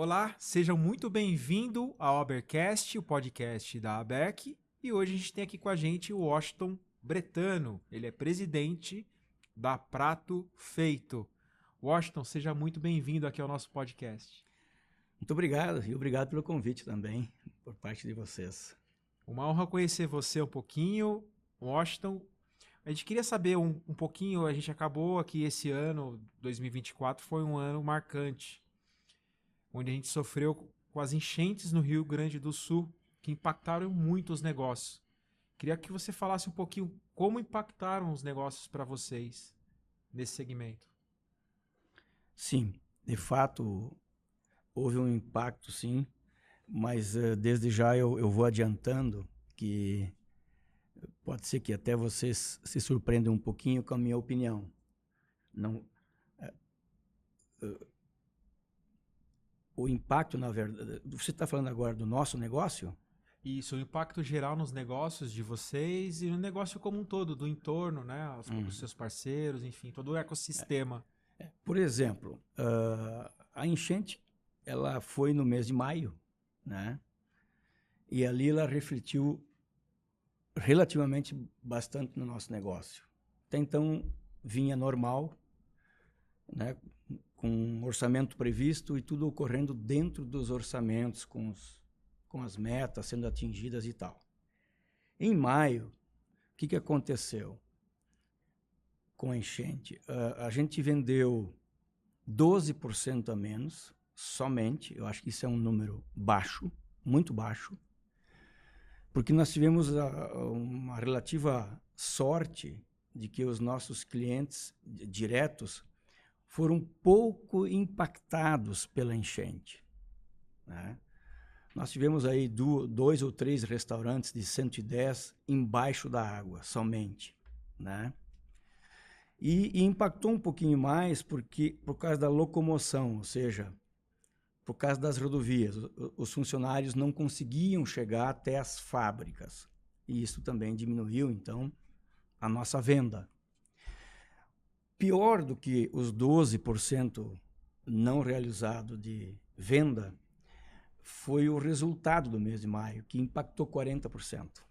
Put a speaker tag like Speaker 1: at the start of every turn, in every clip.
Speaker 1: Olá, sejam muito bem-vindos ao Habercast, o podcast da Haberc. E hoje a gente tem aqui com a gente o Washington Bretano. Ele é presidente da Prato Feito. Washington, seja muito bem-vindo aqui ao nosso podcast.
Speaker 2: Muito obrigado, e obrigado pelo convite também, por parte de vocês.
Speaker 1: Uma honra conhecer você um pouquinho, Washington. A gente queria saber um pouquinho, a gente acabou aqui esse ano, 2024, foi um ano marcante, onde a gente sofreu com as enchentes no Rio Grande do Sul, que impactaram muito os negócios. Queria que você falasse um pouquinho como impactaram os negócios para vocês nesse segmento.
Speaker 2: Sim, de fato, houve um impacto, sim, mas desde já eu vou adiantando que pode ser que até vocês se surpreendam um pouquinho com a minha opinião. Não, o impacto, na verdade, você está falando agora do nosso negócio?
Speaker 1: Isso, o impacto geral nos negócios de vocês e no negócio como um todo, do entorno, né? Os seus parceiros, enfim, todo o ecossistema.
Speaker 2: Por exemplo, a enchente, ela foi no mês de maio, né? E ali ela refletiu relativamente bastante no nosso negócio. Até então vinha normal, né, com um orçamento previsto e tudo ocorrendo dentro dos orçamentos, com as metas sendo atingidas e tal. Em maio, o que aconteceu com a enchente? A gente vendeu 12% a menos, somente. Eu acho que isso é um número baixo, muito baixo, porque nós tivemos uma relativa sorte de que os nossos clientes diretos foram pouco impactados pela enchente, né? Nós tivemos aí 2 ou 3 restaurantes de 110 embaixo da água, somente, né? E impactou um pouquinho mais por causa da locomoção, ou seja, por causa das rodovias. Os funcionários não conseguiam chegar até as fábricas. E isso também diminuiu, então, a nossa venda. Pior do que os 12% não realizado de venda foi o resultado do mês de maio, que impactou 40%.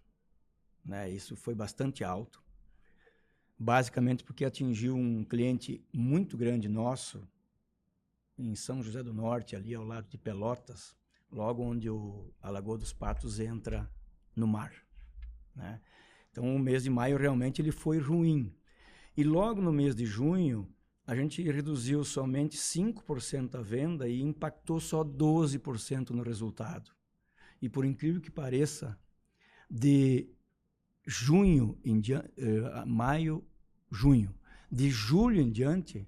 Speaker 2: Né? Isso foi bastante alto, basicamente porque atingiu um cliente muito grande nosso, em São José do Norte, ali ao lado de Pelotas, logo onde a Lagoa dos Patos entra no mar, né? Então, o mês de maio realmente ele foi ruim. E logo no mês de junho, a gente reduziu somente 5% a venda e impactou só 12% no resultado. E por incrível que pareça, de junho em diante, maio, junho, de julho em diante,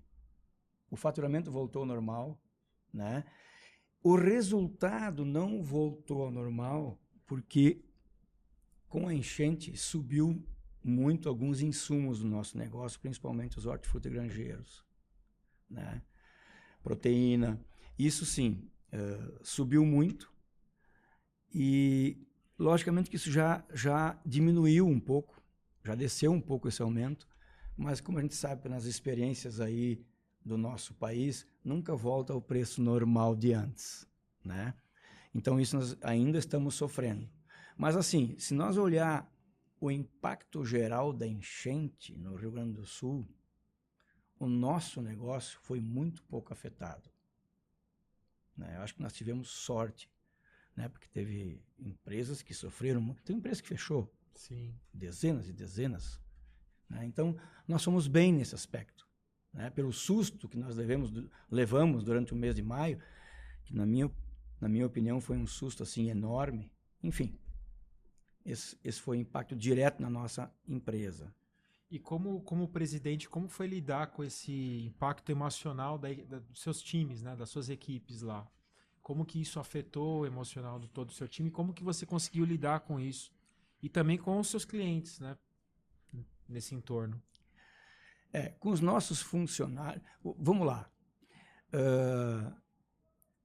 Speaker 2: o faturamento voltou ao normal, né? O resultado não voltou ao normal porque com a enchente subiu muito alguns insumos do nosso negócio, principalmente os hortifrutigranjeiros, né? Proteína, isso sim, subiu muito e logicamente que isso já diminuiu um pouco, já desceu um pouco esse aumento, mas como a gente sabe pelas experiências aí do nosso país, nunca volta ao preço normal de antes, né? Então isso nós ainda estamos sofrendo. Mas assim, se nós olhar o impacto geral da enchente no Rio Grande do Sul, o nosso negócio foi muito pouco afetado, né? Eu acho que nós tivemos sorte, né? Porque teve empresas que sofreram muito, tem empresa que fechou,
Speaker 1: sim,
Speaker 2: dezenas e dezenas, né? Então nós fomos bem nesse aspecto, né? Pelo susto que nós levamos durante o mês de maio, que na minha opinião foi um susto assim enorme. Enfim, esse foi o impacto direto na nossa empresa.
Speaker 1: E como presidente, como foi lidar com esse impacto emocional dos seus times, né, das suas equipes lá? Como que isso afetou o emocional de todo o seu time? Como que você conseguiu lidar com isso? E também com os seus clientes, né, nesse entorno?
Speaker 2: Com os nossos funcionários... Vamos lá.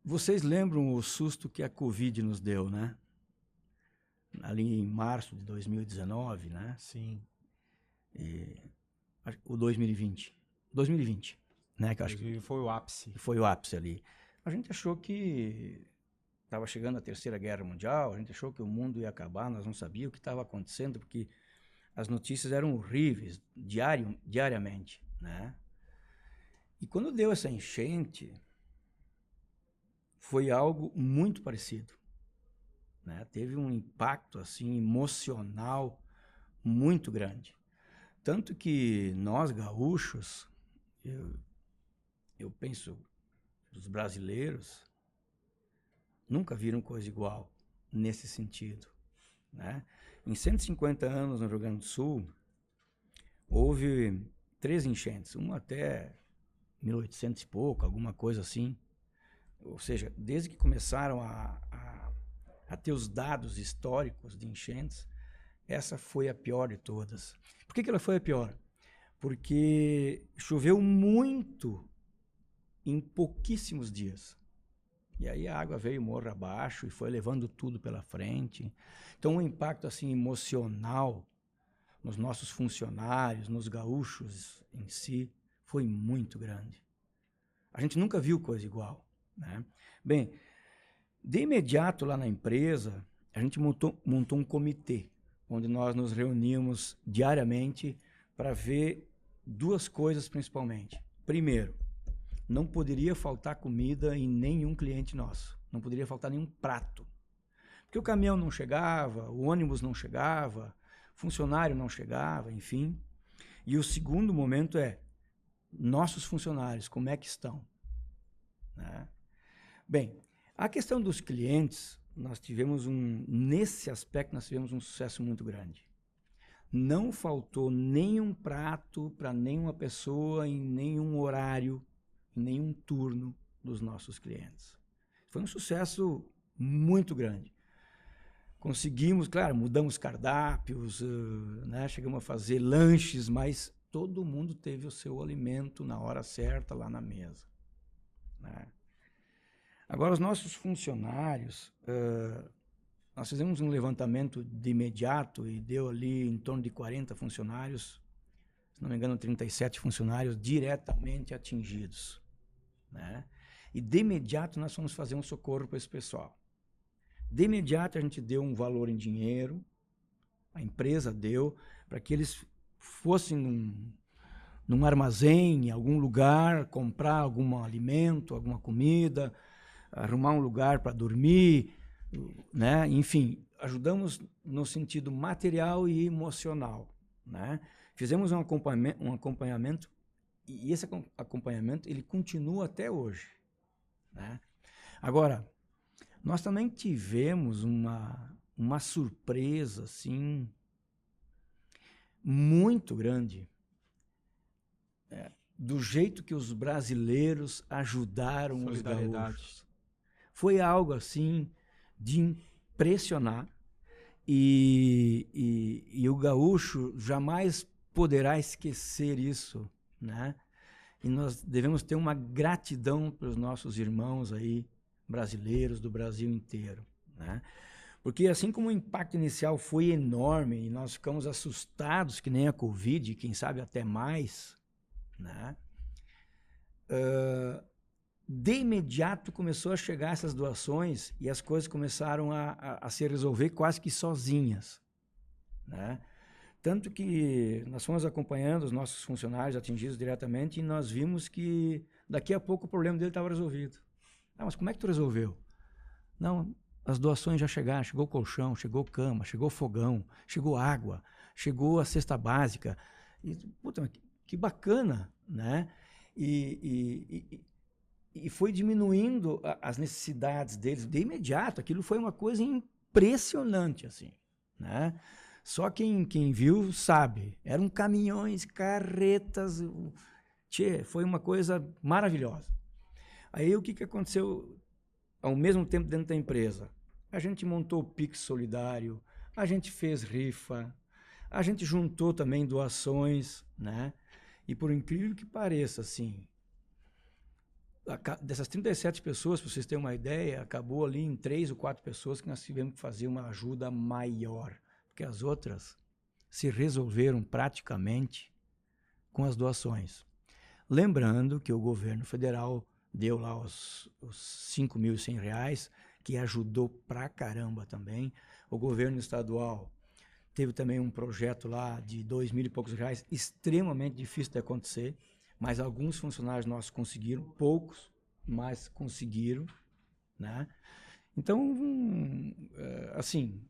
Speaker 2: Vocês lembram o susto que a Covid nos deu, né? Ali em março de 2019, né?
Speaker 1: Sim.
Speaker 2: O 2020, né? Que eu acho que
Speaker 1: Foi o ápice.
Speaker 2: foi o ápice ali. A gente achou que estava chegando a Terceira Guerra Mundial, a gente achou que o mundo ia acabar, nós não sabíamos o que estava acontecendo, porque as notícias eram horríveis, diariamente, né? E quando deu essa enchente, foi algo muito parecido, né? Teve um impacto assim emocional muito grande. Tanto que nós gaúchos, eu penso, os brasileiros nunca viram coisa igual nesse sentido, né? Em 150 anos no Rio Grande do Sul, houve 3 enchentes, uma até 1800 e pouco, alguma coisa assim. Ou seja, desde que começaram a ter os dados históricos de enchentes, essa foi a pior de todas. Por que ela foi a pior? Porque choveu muito em pouquíssimos dias. E aí a água veio morro abaixo e foi levando tudo pela frente. Então, um impacto assim emocional nos nossos funcionários, nos gaúchos em si, foi muito grande. A gente nunca viu coisa igual, né? Bem, de imediato lá na empresa, a gente montou um comitê, onde nós nos reuníamos diariamente para ver 2 coisas principalmente. Primeiro, não poderia faltar comida em nenhum cliente nosso. Não poderia faltar nenhum prato. Porque o caminhão não chegava, o ônibus não chegava, o funcionário não chegava, enfim. E o segundo momento é, nossos funcionários, como é que estão? Né? Bem, a questão dos clientes, nesse aspecto nós tivemos um sucesso muito grande. Não faltou nenhum prato para nenhuma pessoa em nenhum horário, em nenhum turno dos nossos clientes. Foi um sucesso muito grande. Conseguimos, claro, mudamos cardápios, né, chegamos a fazer lanches, mas todo mundo teve o seu alimento na hora certa lá na mesa, né? Agora, os nossos funcionários, nós fizemos um levantamento de imediato e deu ali em torno de 40 funcionários, se não me engano, 37 funcionários diretamente atingidos, né? E de imediato nós fomos fazer um socorro para esse pessoal. De imediato a gente deu um valor em dinheiro, a empresa deu, para que eles fossem num armazém, em algum lugar, comprar algum alimento, alguma comida, arrumar um lugar para dormir, né? Enfim, ajudamos no sentido material e emocional, né? Fizemos um acompanhamento e esse acompanhamento ele continua até hoje, né? Agora, nós também tivemos uma surpresa assim muito grande, do jeito que os brasileiros ajudaram os gaúchos. Foi algo assim de impressionar e o gaúcho jamais poderá esquecer isso, né? E nós devemos ter uma gratidão para os nossos irmãos aí brasileiros do Brasil inteiro, né? Porque assim como o impacto inicial foi enorme e nós ficamos assustados que nem a Covid, quem sabe até mais, né? De imediato começou a chegar essas doações e as coisas começaram a se resolver quase que sozinhas, né? Tanto que nós fomos acompanhando os nossos funcionários atingidos diretamente e nós vimos que daqui a pouco o problema dele estava resolvido. Ah, mas como é que tu resolveu? Não, as doações já chegaram, chegou colchão, chegou cama, chegou fogão, chegou água, chegou a cesta básica. E, puta, que bacana, né? E foi diminuindo as necessidades deles de imediato. Aquilo foi uma coisa impressionante, assim, né? Só quem viu sabe. Eram caminhões, carretas. Foi uma coisa maravilhosa. Aí o que aconteceu ao mesmo tempo dentro da empresa? A gente montou o Pix Solidário, a gente fez rifa, a gente juntou também doações, né? E por incrível que pareça, assim, dessas 37 pessoas, para vocês terem uma ideia, acabou ali em 3 ou 4 pessoas que nós tivemos que fazer uma ajuda maior, porque as outras se resolveram praticamente com as doações. Lembrando que o governo federal deu lá os R$ 5.100, que ajudou pra caramba também. O governo estadual teve também um projeto lá de R$ 2.000 e poucos, extremamente difícil de acontecer, mas alguns funcionários nossos conseguiram, poucos, mas conseguiram, né? Então, assim,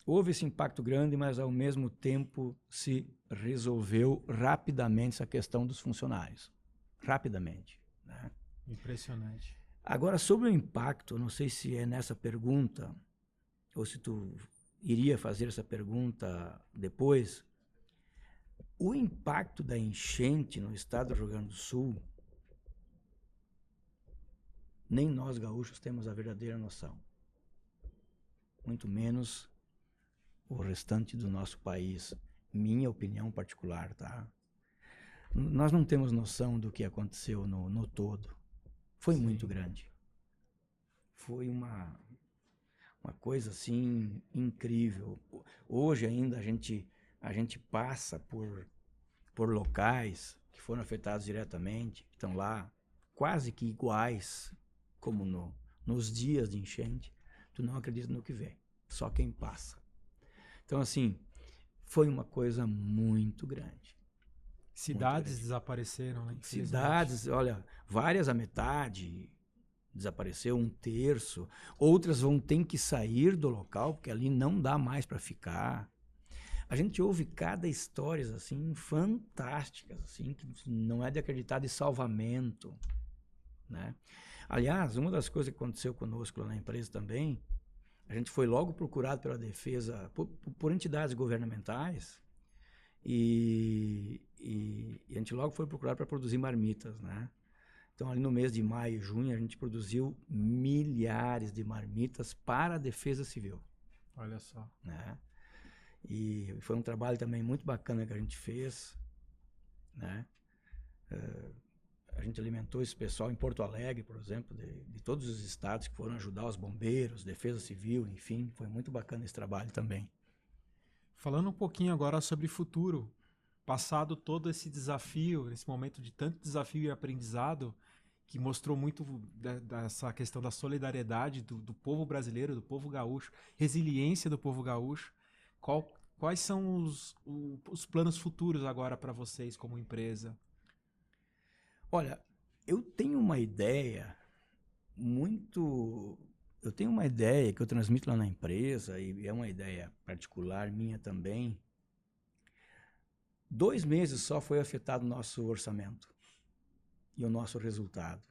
Speaker 2: houve esse impacto grande, mas ao mesmo tempo se resolveu rapidamente essa questão dos funcionários. Rapidamente, né?
Speaker 1: Impressionante.
Speaker 2: Agora, sobre o impacto, não sei se é nessa pergunta, ou se tu iria fazer essa pergunta depois. O impacto da enchente no estado do Rio Grande do Sul, nem nós gaúchos temos a verdadeira noção. Muito menos o restante do nosso país. Minha opinião particular, tá? Nós não temos noção do que aconteceu no todo. Foi muito grande. Foi uma coisa assim incrível. Hoje ainda a gente passa por locais que foram afetados diretamente, estão lá quase que iguais como nos dias de enchente. Tu não acredita no que vê, só quem passa. Então, assim, foi uma coisa muito grande.
Speaker 1: Cidades desapareceram, né?
Speaker 2: Cidades, olha, várias a metade, desapareceu um terço. Outras vão ter que sair do local, porque ali não dá mais para ficar. A gente ouve cada histórias assim fantásticas, assim, que não é de acreditar, de salvamento, né? Aliás, uma das coisas que aconteceu conosco lá na empresa também, a gente foi logo procurado pela defesa, por entidades governamentais, e a gente logo foi procurado para produzir marmitas, né? Então, ali no mês de maio e junho, a gente produziu milhares de marmitas para a Defesa Civil.
Speaker 1: Olha só.
Speaker 2: Né? E foi um trabalho também muito bacana que a gente fez, né? A gente alimentou esse pessoal em Porto Alegre, por exemplo, de todos os estados que foram ajudar os bombeiros, Defesa Civil, enfim, foi muito bacana esse trabalho também.
Speaker 1: Falando um pouquinho agora sobre futuro, passado todo esse desafio, esse momento de tanto desafio e aprendizado, que mostrou muito dessa questão da solidariedade do povo brasileiro, do povo gaúcho, resiliência do povo gaúcho, quais são os planos futuros agora para vocês como empresa?
Speaker 2: Olha, eu tenho uma ideia que eu transmito lá na empresa, e é uma ideia particular minha também. 2 meses só foi afetado o nosso orçamento e o nosso resultado.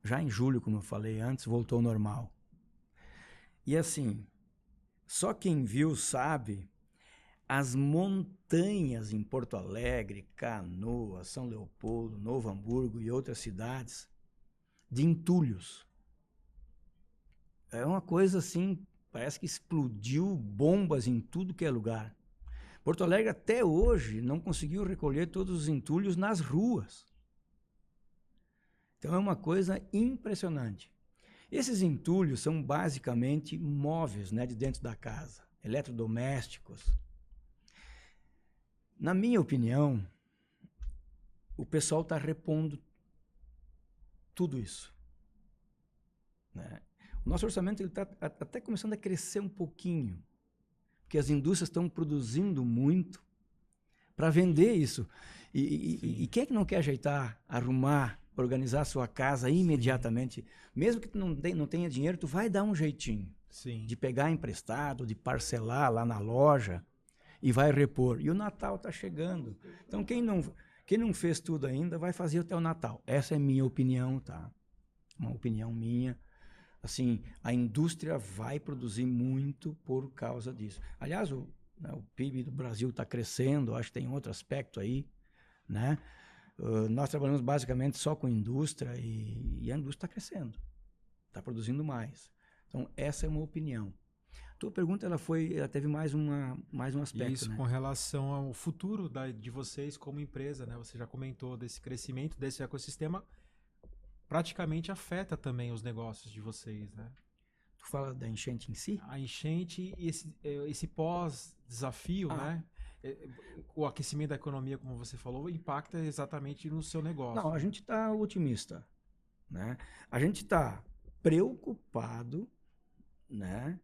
Speaker 2: Já em julho, como eu falei antes, voltou ao normal. E assim, só quem viu sabe, as montanhas em Porto Alegre, Canoas, São Leopoldo, Novo Hamburgo e outras cidades de entulhos. É uma coisa assim, parece que explodiu bombas em tudo que é lugar. Porto Alegre até hoje não conseguiu recolher todos os entulhos nas ruas. Então é uma coisa impressionante. Esses entulhos são basicamente móveis, né, de dentro da casa, eletrodomésticos. Na minha opinião, o pessoal está repondo tudo isso, né? O nosso orçamento está até começando a crescer um pouquinho, porque as indústrias estão produzindo muito para vender isso. E quem é que não quer ajeitar, arrumar, organizar a sua casa imediatamente? Sim. Mesmo que tu não tenha dinheiro, tu vai dar um jeitinho.
Speaker 1: Sim.
Speaker 2: De pegar emprestado, de parcelar lá na loja e vai repor. E o Natal está chegando. Então, quem não fez tudo ainda, vai fazer até o Natal. Essa é minha opinião, tá? Uma opinião minha. Assim, a indústria vai produzir muito por causa disso. Aliás, o PIB do Brasil está crescendo, acho que tem outro aspecto aí, né? Nós trabalhamos basicamente só com indústria e a indústria está crescendo, está produzindo mais. Então, essa é uma opinião. A tua pergunta ela teve mais um aspecto.
Speaker 1: Isso, né? Com relação ao futuro de vocês como empresa, né? Você já comentou desse crescimento, desse ecossistema, praticamente afeta também os negócios de vocês, né?
Speaker 2: Tu fala da enchente em si?
Speaker 1: A enchente e esse pós-desafio, né? O aquecimento da economia, como você falou, impacta exatamente no seu negócio.
Speaker 2: Não, a gente está otimista, né? A gente está preocupado, né,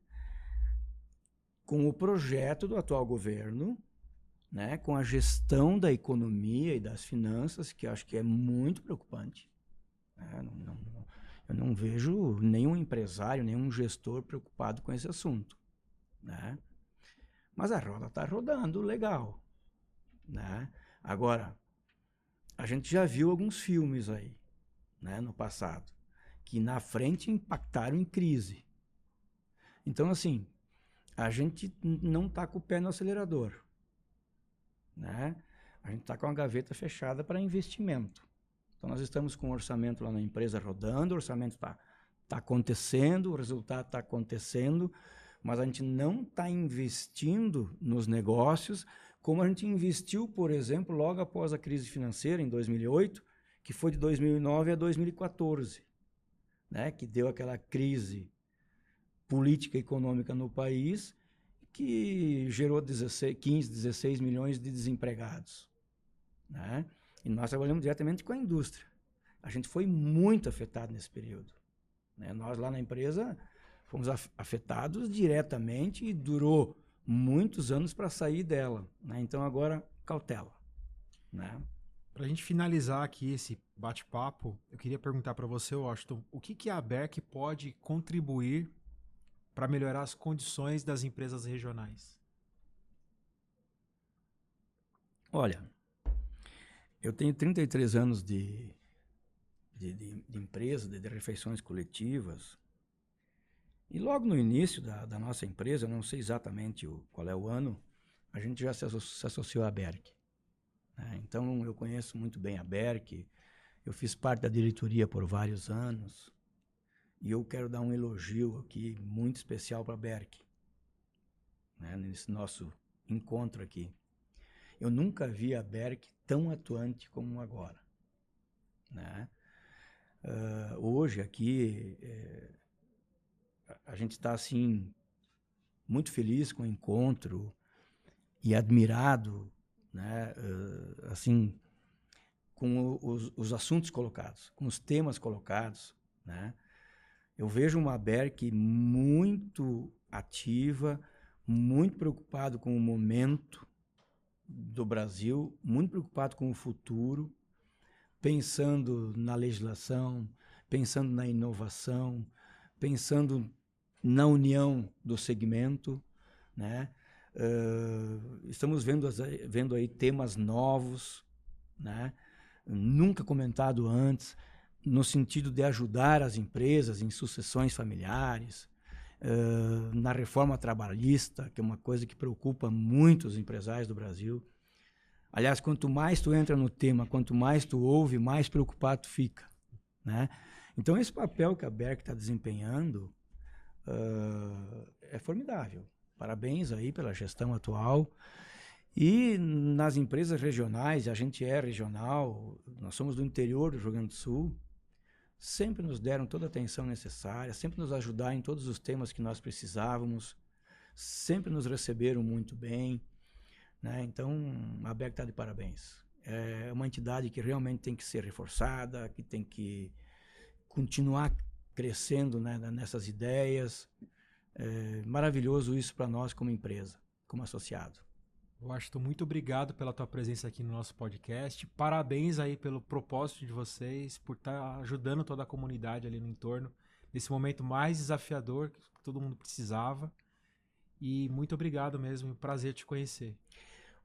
Speaker 2: com o projeto do atual governo, né, com a gestão da economia e das finanças, que eu acho que é muito preocupante. Né? Eu não vejo nenhum empresário, nenhum gestor preocupado com esse assunto. Né? Mas a roda está rodando legal. Né? Agora, a gente já viu alguns filmes aí, né, no passado, que na frente impactaram em crise. Então, assim, a gente não está com o pé no acelerador. Né? A gente está com a gaveta fechada para investimento. Então, nós estamos com o orçamento lá na empresa rodando, o orçamento está acontecendo, o resultado está acontecendo, mas a gente não está investindo nos negócios como a gente investiu, por exemplo, logo após a crise financeira, em 2008, que foi de 2009 a 2014, né? Que deu aquela crise política e econômica no país, que gerou 15, 16 milhões de desempregados. Né? E nós trabalhamos diretamente com a indústria. A gente foi muito afetado nesse período. Né? Nós lá na empresa fomos afetados diretamente e durou muitos anos para sair dela. Né? Então agora, cautela. Né?
Speaker 1: Para a gente finalizar aqui esse bate-papo, eu queria perguntar para você, Washington, o que a ABERC pode contribuir para melhorar as condições das empresas regionais?
Speaker 2: Olha, eu tenho 33 anos de empresa, de refeições coletivas, e logo no início da nossa empresa, eu não sei exatamente qual é o ano, a gente já se associou à ABERC. Né? Então, eu conheço muito bem a ABERC, eu fiz parte da diretoria por vários anos, e eu quero dar um elogio aqui muito especial para a ABERC, né, nesse nosso encontro aqui. Eu nunca vi a ABERC tão atuante como agora. Né? Hoje aqui, a gente está assim, muito feliz com o encontro e admirado, né, assim, com os assuntos colocados, com os temas colocados. Né? Eu vejo uma ABERC muito ativa, muito preocupado com o momento do Brasil, muito preocupado com o futuro, pensando na legislação, pensando na inovação, pensando na união do segmento. Né? Estamos vendo aí temas novos, né? Nunca comentado antes, no sentido de ajudar as empresas em sucessões familiares, na reforma trabalhista, que é uma coisa que preocupa muito os empresários do Brasil. Aliás, quanto mais tu entra no tema, quanto mais tu ouve, mais preocupado tu fica. Né? Então, esse papel que a ABERC está desempenhando é formidável. Parabéns aí pela gestão atual. E nas empresas regionais, a gente é regional, nós somos do interior do Rio Grande do Sul, sempre nos deram toda a atenção necessária, sempre nos ajudaram em todos os temas que nós precisávamos, sempre nos receberam muito bem. Né? Então, a ABERC está de parabéns. É uma entidade que realmente tem que ser reforçada, que tem que continuar crescendo, né, nessas ideias. É maravilhoso isso para nós como empresa, como associado.
Speaker 1: Washington, muito obrigado pela tua presença aqui no nosso podcast. Parabéns aí pelo propósito de vocês, por estar ajudando toda a comunidade ali no entorno, nesse momento mais desafiador que todo mundo precisava. E muito obrigado mesmo, prazer te conhecer.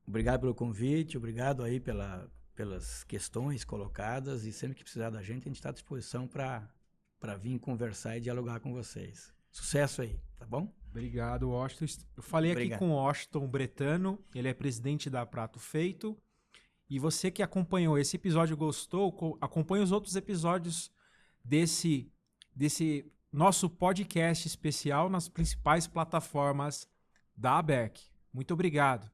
Speaker 2: Obrigado pelo convite, obrigado aí pelas questões colocadas, e sempre que precisar da gente, a gente está à disposição para vir conversar e dialogar com vocês. Sucesso aí, tá bom?
Speaker 1: Obrigado, Washington. Eu falei aqui com o Washington Bretano, ele é presidente da Prato Feito. E você que acompanhou esse episódio, gostou, acompanhe os outros episódios desse nosso podcast especial nas principais plataformas da ABERC. Muito obrigado.